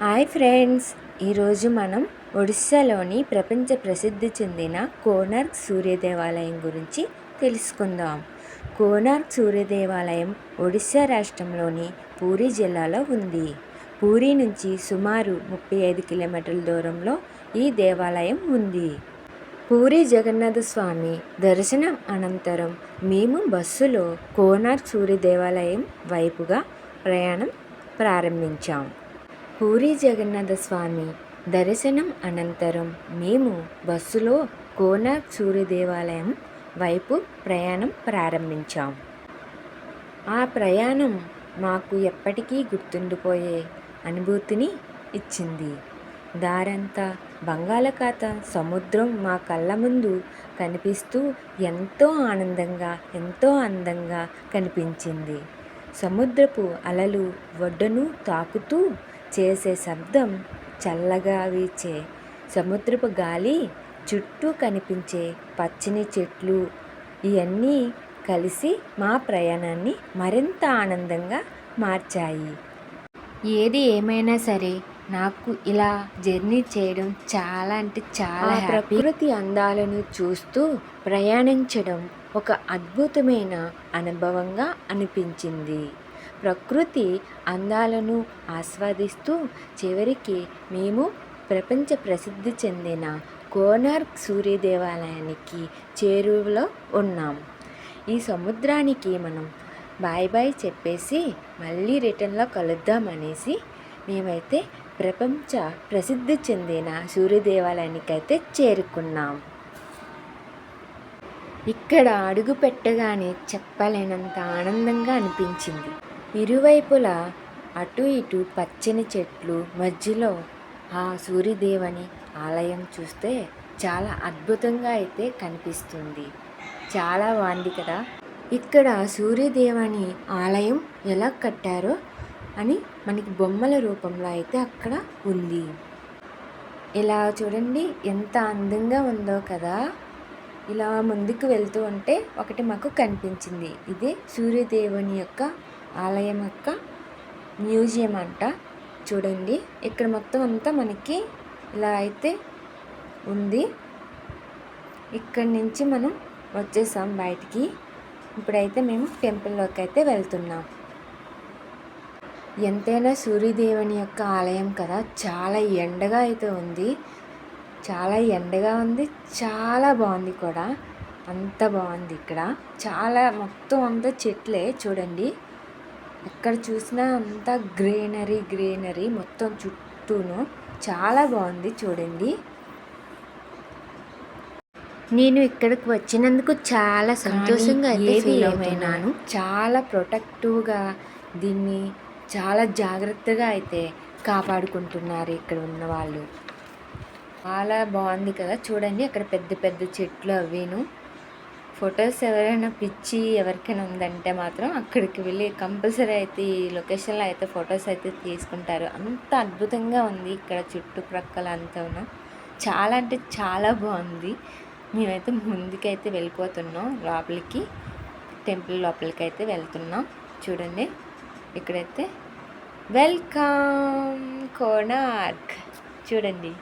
Hi friends, ఈరోజు మనం ఒడిస్సాలోని ప్రపంచ ప్రసిద్ధి చెందిన కోనార్క్ సూర్య దేవాలయం గురించి తెలుసుకుందాం. కోనార్క్ సూర్య దేవాలయం ఒడిస్సా రాష్ట్రంలోని పూరీ జిల్లాలో ఉంది. పూరీ నుంచి సుమారు 35 కిలోమీటర్ల దూరంలో ఈ దేవాలయం ఉంది. పూరీ జగన్నాథ స్వామి దర్శనం అనంతరం మేము బస్సులో కోనార్క్ సూర్య దేవాలయం వైపుగా ప్రయాణం ప్రారంభించాం. పూరీ జగన్నాథ స్వామి దర్శనం అనంతరం మేము బస్సులో కోనార్క్ సూర్య దేవాలయం వైపు ప్రయాణం ప్రారంభించాం. ఆ ప్రయాణం మాకు ఎప్పటికీ గుర్తుండిపోయే అనుభూతిని ఇచ్చింది. దారంతా బంగాళాఖాత సముద్రం మా కళ్ళ ముందు కనిపిస్తూ ఎంతో ఆనందంగా, ఎంతో అందంగా కనిపించింది. సముద్రపు అలలు ఒడ్డును తాకుతూ చేసే శబ్దం, చల్లగా వీచే సముద్రపు గాలి, చుట్టూ కనిపించే పచ్చని చెట్లు, ఇవన్నీ కలిసి మా ప్రయాణాన్ని మరింత ఆనందంగా మార్చాయి. ఏది ఏమైనా సరే నాకు ఇలా జర్నీ చేయడం చాలా అంటే చాలా ప్రకృతి అందాలను చూస్తూ ప్రయాణించడం ఒక అద్భుతమైన అనుభవంగా అనిపించింది. ప్రకృతి అందాలను ఆస్వాదిస్తూ చివరికి మేము ప్రపంచ ప్రసిద్ధి చెందిన కోనార్క్ సూర్య దేవాలయానికి చేరువలో ఉన్నాం. ఈ సముద్రానికి మనం బాయ్ బాయ్ చెప్పేసి మళ్ళీ రిటర్న్లో కలుద్దామనేసి మేమైతే ప్రపంచ ప్రసిద్ధి చెందిన సూర్య దేవాలయానికి అయితే చేరుకున్నాం. ఇక్కడ అడుగు పెట్టగానే చెప్పలేనంత ఆనందంగా అనిపించింది. ఇరువైపులా అటు ఇటు పచ్చని చెట్లు మధ్యలో ఆ సూర్యదేవుని ఆలయం చూస్తే చాలా అద్భుతంగా అయితే కనిపిస్తుంది. చాలా బాగుంది కదా. ఇక్కడ సూర్యదేవుని ఆలయం ఎలా కట్టారో అని మనకి బొమ్మల రూపంలో అయితే అక్కడ ఉంది. ఇలా చూడండి ఎంత అందంగా ఉందో కదా. ఇలా ముందుకు వెళ్తూ ఉంటే ఒకటి మాకు కనిపించింది. ఇదే సూర్యదేవుని యొక్క ఆలయం యొక్క మ్యూజియం అంట. చూడండి ఇక్కడ మొత్తం అంతా మనకి ఇలా అయితే ఉంది. ఇక్కడి నుంచి మనం వచ్చేసాం బయటికి. ఇప్పుడైతే మేము టెంపుల్లోకి అయితే వెళ్తున్నాం. ఎంతైనా సూర్యదేవుని యొక్క ఆలయం కదా, చాలా ఎండగా అయితే ఉంది. చాలా ఎండగా ఉంది, చాలా బాగుంది కూడా. అంత బాగుంది ఇక్కడ. చాలా మొత్తం అంతా చెట్లే చూడండి. ఎక్కడ చూసినా అంతా గ్రీనరీ మొత్తం చుట్టూను. చాలా బాగుంది చూడండి. నేను ఇక్కడికి వచ్చినందుకు చాలా సంతోషంగా అయితే ఫీల్ అవుతున్నాను. చాలా ప్రొటెక్టివ్గా దీన్ని చాలా జాగ్రత్తగా అయితే కాపాడుకుంటున్నారు ఇక్కడ ఉన్న వాళ్ళు. చాలా బాగుంది కదా చూడండి. అక్కడ పెద్ద పెద్ద చెట్లు అవిను. ఫొటోస్ ఎవరైనా పిచ్చి ఎవరికైనా ఉందంటే మాత్రం అక్కడికి వెళ్ళి కంపల్సరీ అయితే ఈ లొకేషన్లో అయితే ఫొటోస్ అయితే తీసుకుంటారు. అంత అద్భుతంగా ఉంది ఇక్కడ చుట్టుప్రక్కల అంతా. చాలా అంటే చాలా బాగుంది. మేమైతే ముందుకైతే వెళ్ళిపోతున్నాం లోపలికి. టెంపుల్ లోపలికి అయితే వెళ్తున్నాం. చూడండి ఇక్కడైతే వెల్కమ్ కోనార్క్. చూడండి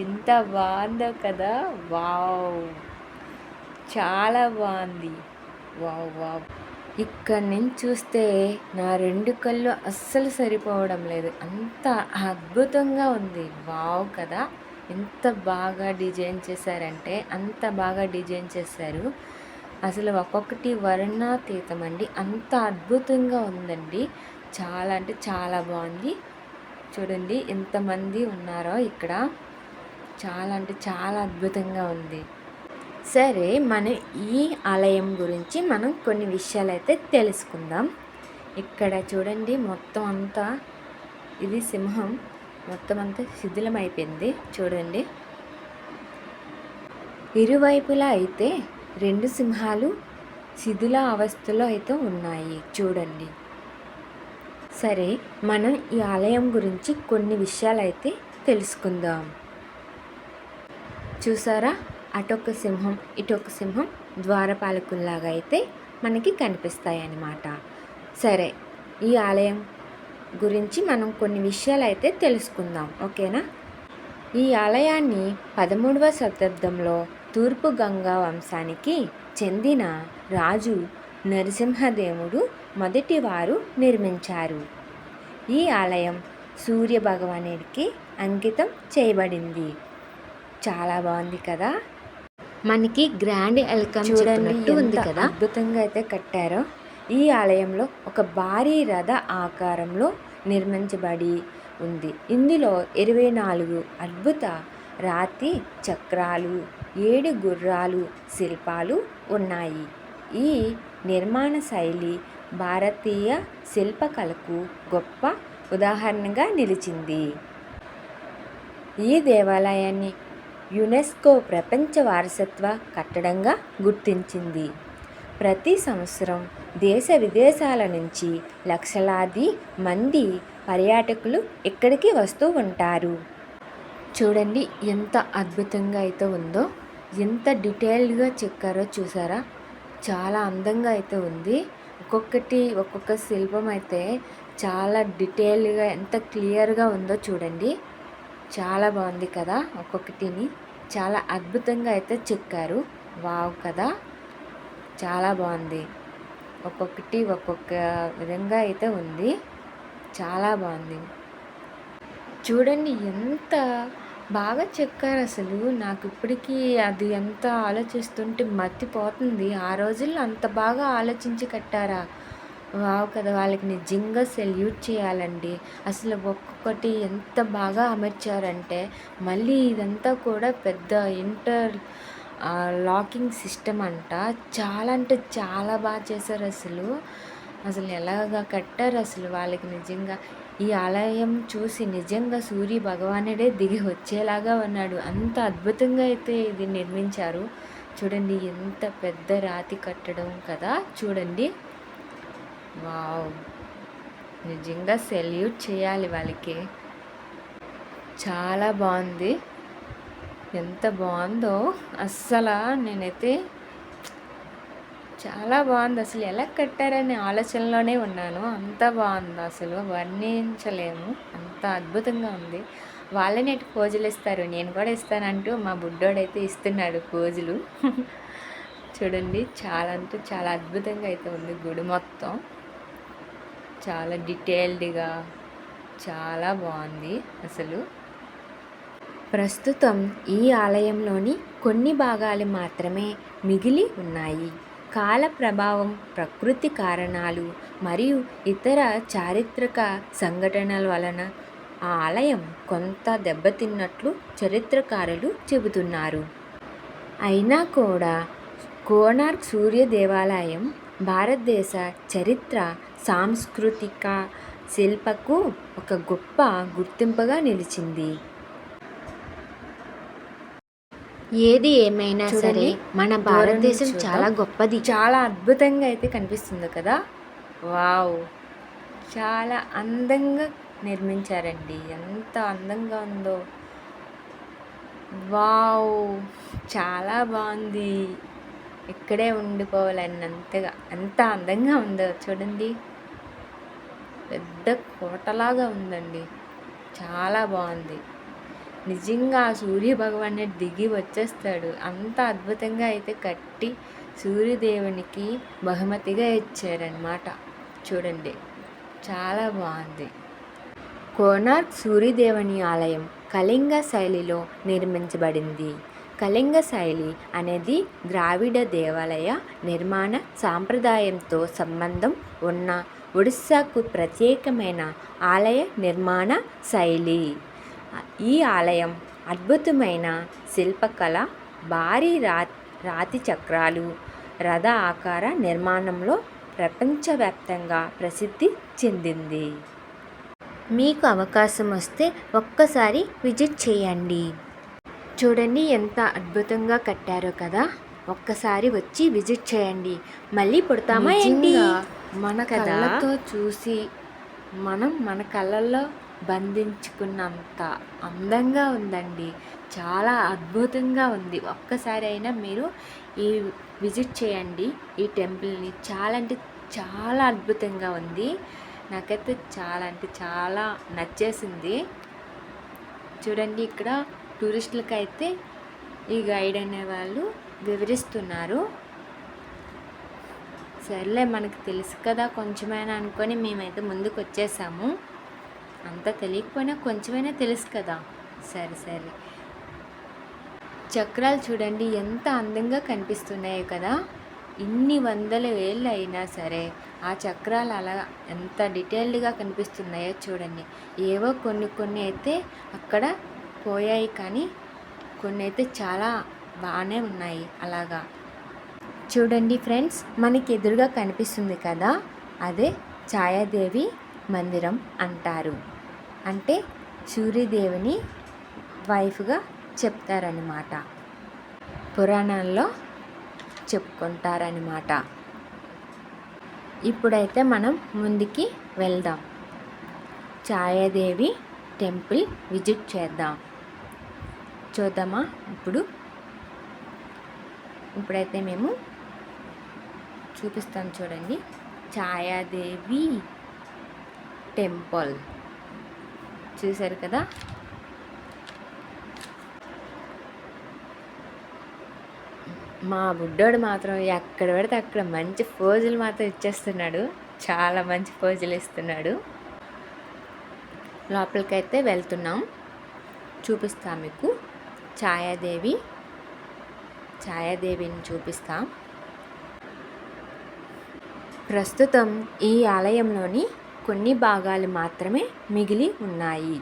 ఎంత బాగుందో కదా. వావ్, చాలా బాగుంది. వావ్. ఇక్కడి నుంచి చూస్తే నా 2 కళ్ళు అస్సలు సరిపోవడం లేదు. అంత అద్భుతంగా ఉంది. వావ్ కదా. ఎంత బాగా డిజైన్ చేశారంటే అంత బాగా డిజైన్ చేశారు. అసలు ఒక్కొక్కటి వర్ణాతీతం అండి. అంత అద్భుతంగా ఉందండి. చాలా అంటే చాలా బాగుంది. చూడండి ఎంతమంది ఉన్నారో ఇక్కడ. చాలా అంటే చాలా అద్భుతంగా ఉంది. సరే, మన ఈ ఆలయం గురించి మనం కొన్ని విషయాలు అయితే తెలుసుకుందాం. ఇక్కడ చూడండి మొత్తం అంతా ఇది సింహం మొత్తం అంతా శిథిలమైపోయింది. చూడండి ఇరువైపులా అయితే 2 సింహాలు శిథిల అవస్థలో అయితే ఉన్నాయి. చూడండి. సరే, మనం ఈ ఆలయం గురించి కొన్ని విషయాలు అయితే తెలుసుకుందాం. చూసారా, అటొక సింహం ఇటొక సింహం ద్వారపాలకుల్లాగా అయితే మనకి కనిపిస్తాయి అన్నమాట. సరే, ఈ ఆలయం గురించి మనం కొన్ని విషయాలు అయితే తెలుసుకుందాం, ఓకేనా? ఈ ఆలయాన్ని 13వ శతాబ్దంలో తూర్పు గంగా వంశానికి చెందిన రాజు నరసింహదేవుడు మొదటివారు నిర్మించారు. ఈ ఆలయం సూర్య భగవానుడికి అంకితం చేయబడింది. చాలా బాగుంది కదా. మనకి గ్రాండ్ వెల్కమ్ చూడనట్టు ఉంది కదా, అద్భుతంగా అయితే కట్టారో. ఈ ఆలయంలో ఒక భారీ రథ ఆకారంలో నిర్మించబడి ఉంది. ఇందులో 24 అద్భుత రాతి చక్రాలు, 7 గుర్రాలు శిల్పాలు ఉన్నాయి. ఈ నిర్మాణ శైలి భారతీయ శిల్పకళకు గొప్ప ఉదాహరణగా నిలిచింది. ఈ దేవాలయాన్ని యునెస్కో ప్రపంచ వారసత్వ కట్టడంగా గుర్తించింది. ప్రతి సంవత్సరం దేశ విదేశాల నుంచి లక్షలాది మంది పర్యాటకులు ఇక్కడికి వస్తూ ఉంటారు. చూడండి ఎంత అద్భుతంగా అయితే ఉందో, ఎంత డీటెయిల్డ్గా చెక్కారో చూసారా. చాలా అందంగా అయితే ఉంది. ఒక్కొక్క శిల్పం అయితే చాలా డీటెయిల్డ్గా ఎంత క్లియర్గా ఉందో చూడండి. చాలా బాగుంది కదా. ఒక్కొక్కటిని చాలా అద్భుతంగా అయితే చెక్కారు. వావ్ కదా, చాలా బాగుంది. ఒక్కొక్కటి ఒక్కొక్క విధంగా అయితే ఉంది. చాలా బాగుంది. చూడండి ఎంత బాగా చెక్కారు అసలు. నాకు ఇప్పటికీ అది ఎంత ఆలోచిస్తుంటే మర్చిపోతుంది. ఆ రోజుల్లో అంత బాగా ఆలోచించి కట్టారా? వావ్ కదా, వాళ్ళకి నిజంగా సెల్యూట్ చేయాలండి. అసలు ఒక్కొక్కటి ఎంత బాగా అమర్చారంటే, మళ్ళీ ఇదంతా కూడా పెద్ద లాకింగ్ సిస్టమ్ అంట. చాలా అంటే చాలా బాగా చేశారు అసలు. అసలు ఎలాగా కట్టారు అసలు. వాళ్ళకి నిజంగా ఈ ఆలయం చూసి నిజంగా సూర్య భగవానుడే దిగి వచ్చేలాగా ఉన్నాడు. అంత అద్భుతంగా అయితే ఇది నిర్మించారు. చూడండి ఎంత పెద్ద రాతి కట్టడం కదా. చూడండి, వావ్, నిజంగా సెల్యూట్ చేయాలి వాళ్ళకి. చాలా బాగుంది. ఎంత బాగుందో అస్సలు. నేనైతే చాలా బాగుంది అసలు. ఎలా కట్టారనే ఆలోచనలోనే ఉన్నాను. అంత బాగుంది అసలు, వర్ణించలేము. అంత అద్భుతంగా ఉంది. వాళ్ళని పోజులు ఇస్తారు, నేను కూడా ఇస్తానంటూ మా బుడ్డోడైతే ఇస్తున్నాడు పోజులు. చూడండి చాలా అంటే చాలా అద్భుతంగా అయితే ఉంది గుడి మొత్తం. చాలా డీటెయిల్డ్గా చాలా బాగుంది అసలు. ప్రస్తుతం ఈ ఆలయంలోని కొన్ని భాగాలు మాత్రమే మిగిలి ఉన్నాయి. కాల ప్రభావం, ప్రకృతి కారణాలు మరియు ఇతర చారిత్రక సంఘటనల వలన ఆ ఆలయం కొంత దెబ్బతిన్నట్లు చరిత్రకారులు చెబుతున్నారు. అయినా కూడా కోనార్క్ సూర్య దేవాలయం భారతదేశ చరిత్ర, సాంస్కృతిక శిల్పకు ఒక గొప్ప గుర్తింపుగా నిలిచింది. ఏది ఏమైనా సరే మన భారతదేశం చాలా గొప్పది. చాలా అద్భుతంగా అయితే కనిపిస్తుంది కదా. వావ్, చాలా అందంగా నిర్మించారండి. ఎంత అందంగా ఉందో. వావ్, చాలా బాగుంది. ఇక్కడే ఉండిపోవాలన్నంతగా ఎంత అందంగా ఉందో చూడండి. పెద్ద కోటలాగా ఉందండి. చాలా బాగుంది. నిజంగా ఆ సూర్య భగవానుడు దిగి వచ్చేస్తాడు. అంత అద్భుతంగా అయితే కట్టి సూర్యదేవునికి బహుమతిగా ఇచ్చారనమాట. చూడండి, చాలా బాగుంది. కోనార్క్ సూర్యదేవుని ఆలయం కళింగ శైలిలో నిర్మించబడింది. కళింగ శైలి అనేది ద్రావిడ దేవాలయ నిర్మాణ సాంప్రదాయంతో సంబంధం ఉన్న ఒడిస్సాకు ప్రత్యేకమైన ఆలయ నిర్మాణ శైలి. ఈ ఆలయం అద్భుతమైన శిల్పకళ, భారీ రాతి చక్రాలు, రథ ఆకార నిర్మాణంలో ప్రపంచవ్యాప్తంగా ప్రసిద్ధి చెందింది. మీకు అవకాశం వస్తే ఒక్కసారి విజిట్ చేయండి. చూడండి ఎంత అద్భుతంగా కట్టారో కదా. ఒక్కసారి వచ్చి విజిట్ చేయండి. మళ్ళీ పుడతామా ఏంటి? మన కళ్ళతో చూసి మన కళ్ళల్లో బంధించుకున్నంత అందంగా ఉందండి. చాలా అద్భుతంగా ఉంది. ఒక్కసారి అయినా మీరు ఈ విజిట్ చేయండి ఈ టెంపుల్ని. చాలా అంటే చాలా అద్భుతంగా ఉంది. నాకైతే చాలా అంటే చాలా నచ్చేసింది. చూడండి, ఇక్కడ టూరిస్టులకైతే ఈ గైడ్ అనేవాళ్ళు వివరిస్తున్నారు. సర్లే, మనకు తెలుసు కదా కొంచెమైనా అనుకొని మేమైతే ముందుకు వచ్చేసాము. అంతా తెలియకపోయినా కొంచెమైనా తెలుసు కదా. సరే. చక్రాలు చూడండి ఎంత అందంగా కనిపిస్తున్నాయో కదా. ఇన్ని వందల వేళ్ళు అయినా సరే ఆ చక్రాలు అలా ఎంత డీటెయిల్డ్గా కనిపిస్తున్నాయో చూడండి. ఏవో కొన్ని అయితే అక్కడ పోయాయి, కానీ కొన్ని అయితే చాలా బాగానే ఉన్నాయి. అలాగా చూడండి ఫ్రెండ్స్, మనకి ఎదురుగా కనిపిస్తుంది కదా, అదే ఛాయాదేవి మందిరం అంటారు. అంటే సూర్యదేవిని వైఫ్గా చెప్తారనమాట, పురాణాల్లో చెప్పుకుంటారనమాట. ఇప్పుడైతే మనం ముందుకి వెళ్దాం, ఛాయాదేవి టెంపుల్ విజిట్ చేద్దాం. చూద్దామా? ఇప్పుడైతే మేము చూపిస్తాం. చూడండి, ఛాయాదేవి టెంపుల్ చూశారు కదా. మా బుడ్డోడు మాత్రం ఎక్కడ పడితే అక్కడ మంచి పోజులు మాత్రం ఇచ్చేస్తున్నాడు. చాలా మంచి పోజులు ఇస్తున్నాడు. లోపలికైతే వెళ్తున్నాం, చూపిస్తాం మీకు. ఛాయాదేవిని చూపిస్తాం. ప్రస్తుతం ఈ ఆలయంలోని కొన్ని భాగాలు మాత్రమే మిగిలి ఉన్నాయి.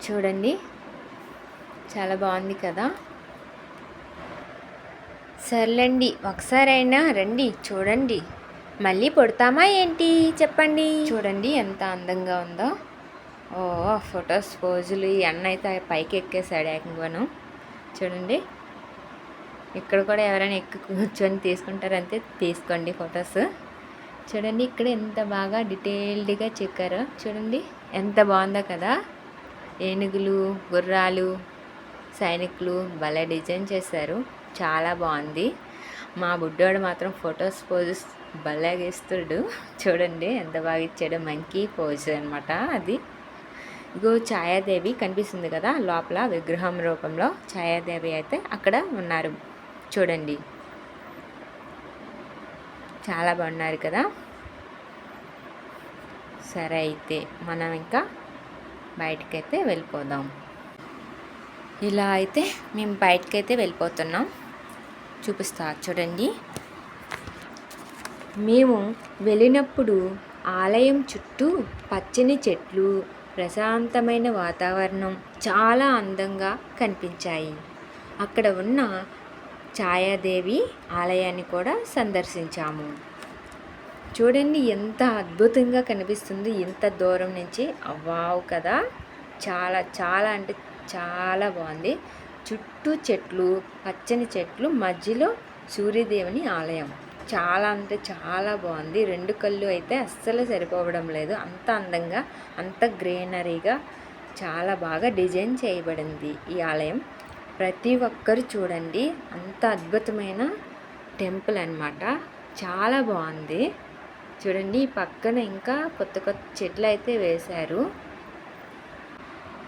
చూడండి, చాలా బాగుంది కదా. సర్లేండి, ఒకసారైనా రండి చూడండి. మళ్ళీ పుడతామా ఏంటి చెప్పండి. చూడండి ఎంత అందంగా ఉందో. ఓ ఫొటోస్ పోజులు. ఈ అన్న అయితే పైకి ఎక్కేసాడు ఏకంగాను. చూడండి, ఇక్కడ కూడా ఎవరైనా ఎక్కి కూర్చొని తీసుకుంటారంతే, తీసుకోండి ఫొటోస్. చూడండి, ఇక్కడ ఎంత బాగా డీటెయిల్డ్గా చెక్కారో చూడండి, ఎంత బాగుందో కదా. ఏనుగులు, గుర్రాలు, సైనికులు భలే డిజైన్ చేశారు. చాలా బాగుంది. మా బుడ్డోడు మాత్రం ఫొటోస్ పోజెస్ భలేగా ఇస్తాడు. చూడండి ఎంత బాగా ఇచ్చాడు. మంకీ పోజ్ అనమాట అది. ఇగో ఛాయాదేవి కనిపిస్తుంది కదా, లోపల విగ్రహం రూపంలో ఛాయాదేవి అయితే అక్కడ ఉన్నారు. చూడండి, చాలా బాగున్నారు కదా. సరే, అయితే మనం ఇంకా బయటకైతే వెళ్ళిపోదాం. ఇలా అయితే మేము బయటకైతే వెళ్ళిపోతున్నాం. చూపిస్తా చూడండి. మేము వెళ్ళినప్పుడు ఆలయం చుట్టూ పచ్చని చెట్లు, ప్రశాంతమైన వాతావరణం చాలా అందంగా కనిపించాయి. అక్కడ ఉన్న ఛాయాదేవి ఆలయాన్ని కూడా సందర్శించాము. చూడండి ఎంత అద్భుతంగా కనిపిస్తుంది ఇంత దూరం నుంచి. వావ్ కదా. చాలా చాలా అంటే చాలా బాగుంది. చుట్టూ చెట్లు, పచ్చని చెట్లు, మధ్యలో సూర్యదేవుని ఆలయం. చాలా అంటే చాలా బాగుంది. 2 కళ్ళు అయితే అస్సలు సరిపోవడం లేదు. అంత అందంగా, అంత గ్రీనరీగా చాలా బాగా డిజైన్ చేయబడింది ఈ ఆలయం. ప్రతి ఒక్కరు చూడండి, అంత అద్భుతమైన టెంపుల్ అన్నమాట. చాలా బాగుంది. చూడండి, పక్కన ఇంకా కొత్త కొత్త చెట్లు అయితే వేశారు.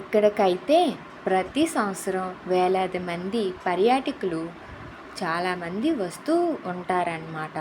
ఇక్కడికైతే ప్రతి సంవత్సరం వేలాది మంది పర్యాటకులు చాలామంది వస్తూ ఉంటారన్నమాట.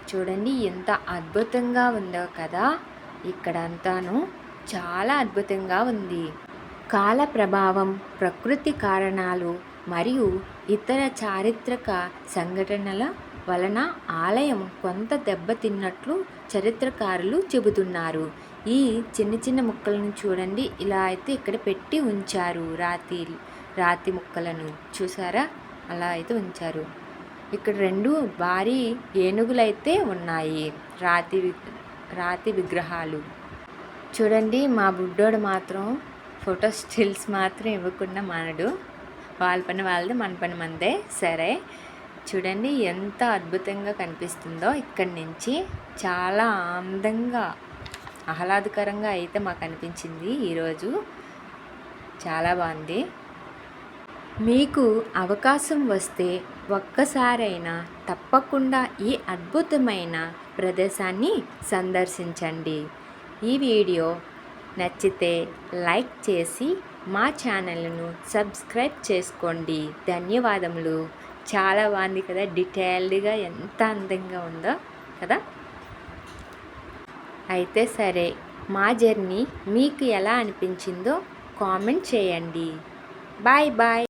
చూడండి ఎంత అద్భుతంగా ఉందో కదా. ఇక్కడంతాను చాలా అద్భుతంగా ఉంది. కాల ప్రభావం, ప్రకృతి కారణాలు మరియు ఇతర చారిత్రక సంఘటనల వలన ఆలయం కొంత దెబ్బతిన్నట్లు చరిత్రకారులు చెబుతున్నారు. ఈ చిన్న చిన్న ముక్కలను చూడండి, ఇలా అయితే ఇక్కడ పెట్టి ఉంచారు. రాతి ముక్కలను చూసారా, అలా అయితే ఉంచారు. ఇక్కడ 2 భారీ ఏనుగులైతే ఉన్నాయి, రాతి విగ్రహాలు. చూడండి, మా బుడ్డోడు మాత్రం ఫోటో స్టిల్స్ మాత్రం ఇవ్వకుండా మానడు. వాళ్ళ పని వాళ్ళది, మన పని మనదే. సరే, చూడండి ఎంత అద్భుతంగా కనిపిస్తుందో ఇక్కడి నుంచి. చాలా అందంగా, ఆహ్లాదకరంగా అయితే మాకు అనిపించింది ఈరోజు. చాలా బాగుంది. మీకు అవకాశం వస్తే ఒక్కసారైనా తప్పకుండా ఈ అద్భుతమైన ప్రదేశాన్ని సందర్శించండి. ఈ వీడియో నచ్చితే లైక్ చేసి మా ఛానల్ను సబ్స్క్రైబ్ చేసుకోండి. ధన్యవాదములు. చాలా బాగుంది కదా, డీటెయిల్డ్గా ఎంత అందంగా ఉందో కదా. అయితే సరే, మా జర్నీ మీకు ఎలా అనిపించిందో కామెంట్ చేయండి. Bye bye.